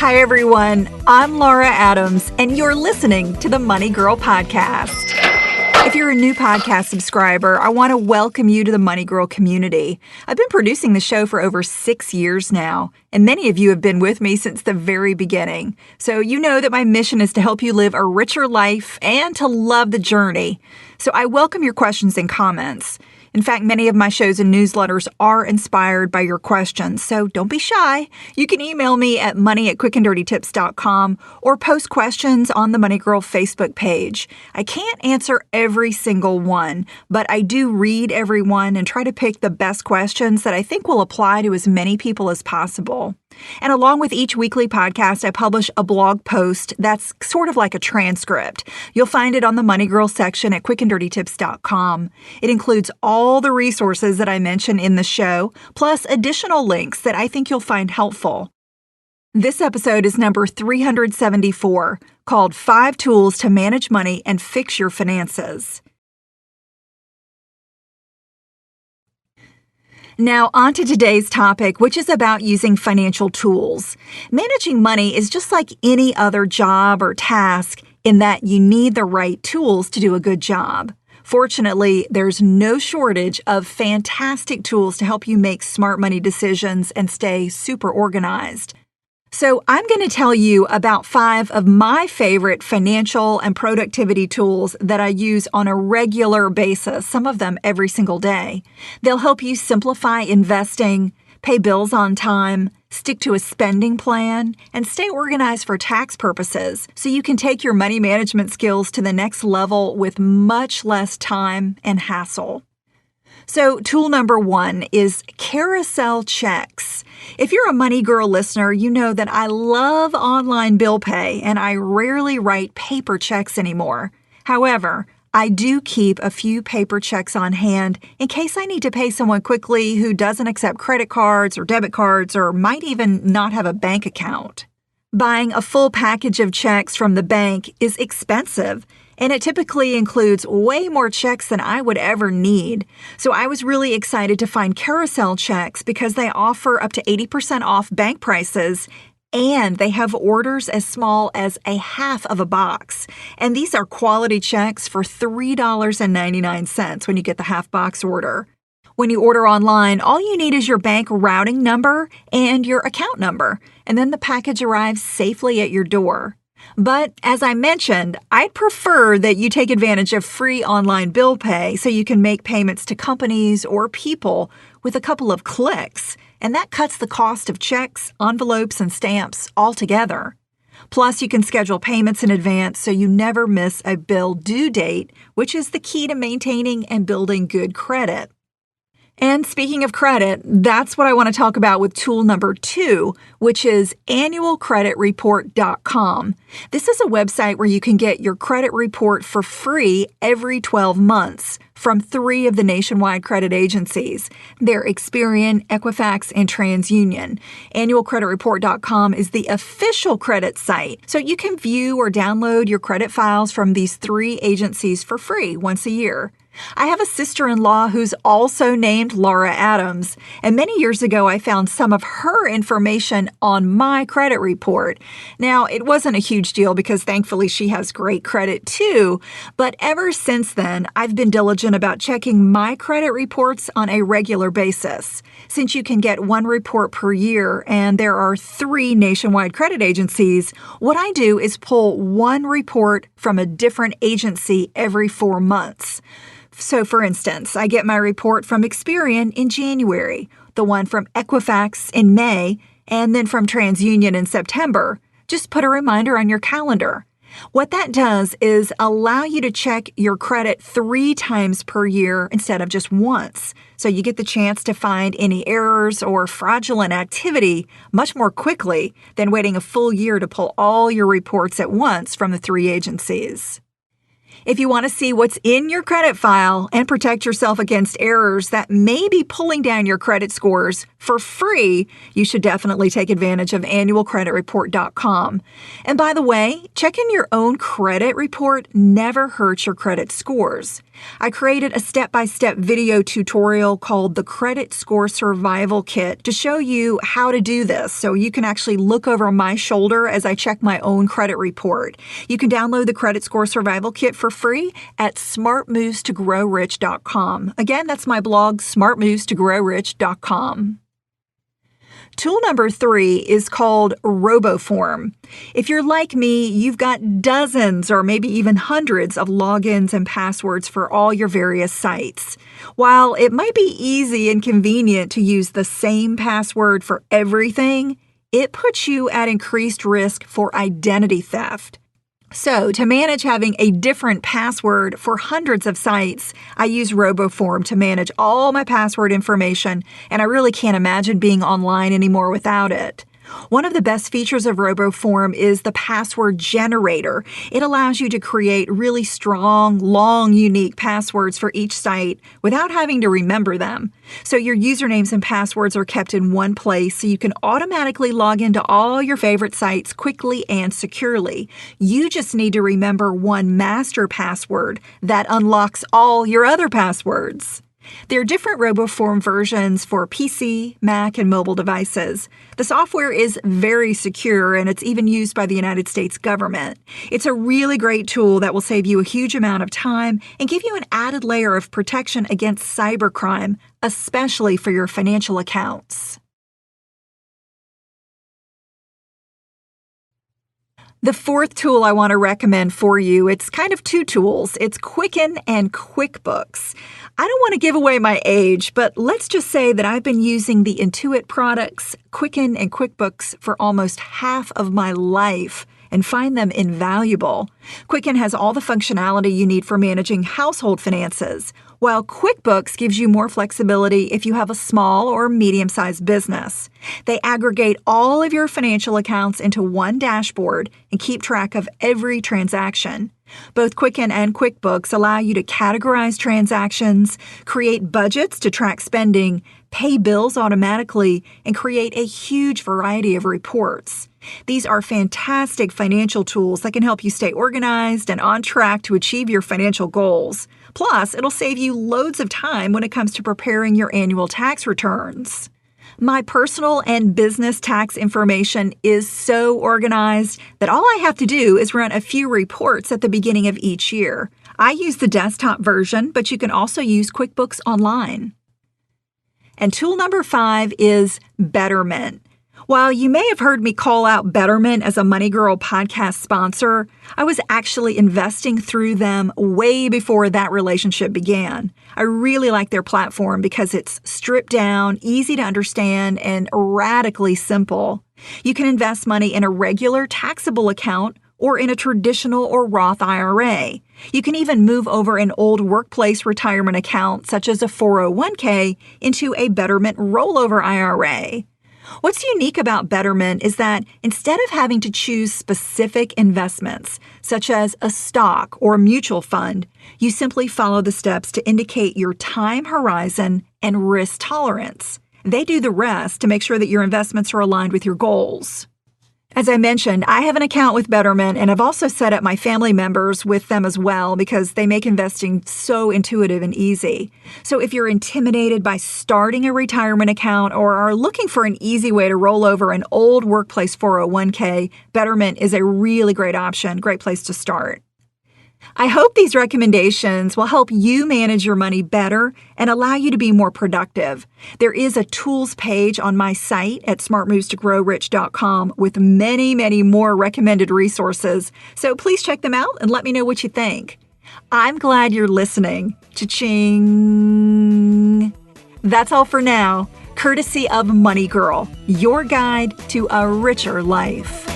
Hi, everyone. I'm Laura Adams, and you're listening to the Money Girl Podcast. If you're a new podcast subscriber, I want to welcome you to the Money Girl community. I've been producing the show for over 6 years now, and many of you have been with me since the very beginning. So you know that my mission is to help you live a richer life and to love the journey. So I welcome your questions and comments. In fact, many of my shows and newsletters are inspired by your questions, so don't be shy. You can email me at money@quickanddirtytips.com or post questions on the Money Girl Facebook page. I can't answer every single one, but I do read every one and try to pick the best questions that I think will apply to as many people as possible. And along with each weekly podcast, I publish a blog post that's sort of like a transcript. You'll find it on the Money Girl section at quickanddirtytips.com. It includes all the resources that I mention in the show, plus additional links that I think you'll find helpful. This episode is number 374, called 5 Tools to Manage Money and Fix Your Finances. Now, on to today's topic, which is about using financial tools. Managing money is just like any other job or task in that you need the right tools to do a good job. Fortunately, there's no shortage of fantastic tools to help you make smart money decisions and stay super organized. So I'm going to tell you about 5 of my favorite financial and productivity tools that I use on a regular basis, some of them every single day. They'll help you simplify investing, pay bills on time, stick to a spending plan, and stay organized for tax purposes so you can take your money management skills to the next level with much less time and hassle. So tool number 1 is carousel checks. If you're a Money Girl listener, you know that I love online bill pay and I rarely write paper checks anymore. However, I do keep a few paper checks on hand in case I need to pay someone quickly who doesn't accept credit cards or debit cards or might even not have a bank account. Buying a full package of checks from the bank is expensive, and it typically includes way more checks than I would ever need. So I was really excited to find carousel checks because they offer up to 80% off bank prices, and they have orders as small as a half of a box. And these are quality checks for $3.99 when you get the half box order. When you order online, all you need is your bank routing number and your account number, and then the package arrives safely at your door. But as I mentioned, I'd prefer that you take advantage of free online bill pay so you can make payments to companies or people with a couple of clicks, and that cuts the cost of checks, envelopes, and stamps altogether. Plus, you can schedule payments in advance so you never miss a bill due date, which is the key to maintaining and building good credit. And speaking of credit, that's what I want to talk about with tool number 2, which is annualcreditreport.com. This is a website where you can get your credit report for free every 12 months from 3 of the nationwide credit agencies. They're Experian, Equifax, and TransUnion. Annualcreditreport.com is the official credit site, so you can view or download your credit files from these 3 agencies for free once a year. I have a sister-in-law who's also named Laura Adams, and many years ago I found some of her information on my credit report. Now, it wasn't a huge deal because thankfully she has great credit too, but ever since then I've been diligent about checking my credit reports on a regular basis. Since you can get 1 report per year and there are 3 nationwide credit agencies, what I do is pull 1 report from a different agency every 4 months. So, for instance, I get my report from Experian in January, the one from Equifax in May, and then from TransUnion in September. Just put a reminder on your calendar. What that does is allow you to check your credit 3 times per year instead of just once. So you get the chance to find any errors or fraudulent activity much more quickly than waiting a full year to pull all your reports at once from the 3 agencies. If you want to see what's in your credit file and protect yourself against errors that may be pulling down your credit scores for free, you should definitely take advantage of annualcreditreport.com. And by the way, checking your own credit report never hurts your credit scores. I created a step-by-step video tutorial called the Credit Score Survival Kit to show you how to do this so you can actually look over my shoulder as I check my own credit report. You can download the Credit Score Survival Kit for free at smartmovestogrowrich.com. Again, that's my blog, smartmovestogrowrich.com. Tool number 3 is called RoboForm. If you're like me, you've got dozens or maybe even hundreds of logins and passwords for all your various sites. While it might be easy and convenient to use the same password for everything, it puts you at increased risk for identity theft. So, to manage having a different password for hundreds of sites, I use RoboForm to manage all my password information, and I really can't imagine being online anymore without it. One of the best features of RoboForm is the password generator. It allows you to create really strong, long, unique passwords for each site without having to remember them. So your usernames and passwords are kept in one place so you can automatically log into all your favorite sites quickly and securely. You just need to remember one master password that unlocks all your other passwords. There are different RoboForm versions for PC, Mac, and mobile devices. The software is very secure, and it's even used by the United States government. It's a really great tool that will save you a huge amount of time and give you an added layer of protection against cybercrime, especially for your financial accounts. The fourth tool I want to recommend for you, it's kind of two tools. It's Quicken and QuickBooks. I don't want to give away my age, but let's just say that I've been using the Intuit products, Quicken and QuickBooks, for almost half of my life and find them invaluable. Quicken has all the functionality you need for managing household finances, while QuickBooks gives you more flexibility if you have a small or medium-sized business. They aggregate all of your financial accounts into one dashboard and keep track of every transaction. Both Quicken and QuickBooks allow you to categorize transactions, create budgets to track spending, pay bills automatically, and create a huge variety of reports. These are fantastic financial tools that can help you stay organized and on track to achieve your financial goals. Plus, it'll save you loads of time when it comes to preparing your annual tax returns. My personal and business tax information is so organized that all I have to do is run a few reports at the beginning of each year. I use the desktop version, but you can also use QuickBooks Online. And tool number 5 is Betterment. While you may have heard me call out Betterment as a Money Girl podcast sponsor, I was actually investing through them way before that relationship began. I really like their platform because it's stripped down, easy to understand, and radically simple. You can invest money in a regular taxable account or in a traditional or Roth IRA. You can even move over an old workplace retirement account, such as a 401k, into a Betterment rollover IRA. What's unique about Betterment is that instead of having to choose specific investments, such as a stock or a mutual fund, you simply follow the steps to indicate your time horizon and risk tolerance. They do the rest to make sure that your investments are aligned with your goals. As I mentioned, I have an account with Betterment, and I've also set up my family members with them as well because they make investing so intuitive and easy. So if you're intimidated by starting a retirement account or are looking for an easy way to roll over an old workplace 401k, Betterment is a really great option, great place to start. I hope these recommendations will help you manage your money better and allow you to be more productive. There is a tools page on my site at smartmovestogrowrich.com with many, many more recommended resources, so please check them out and let me know what you think. I'm glad you're listening. Cha-ching! That's all for now, courtesy of Money Girl, your guide to a richer life.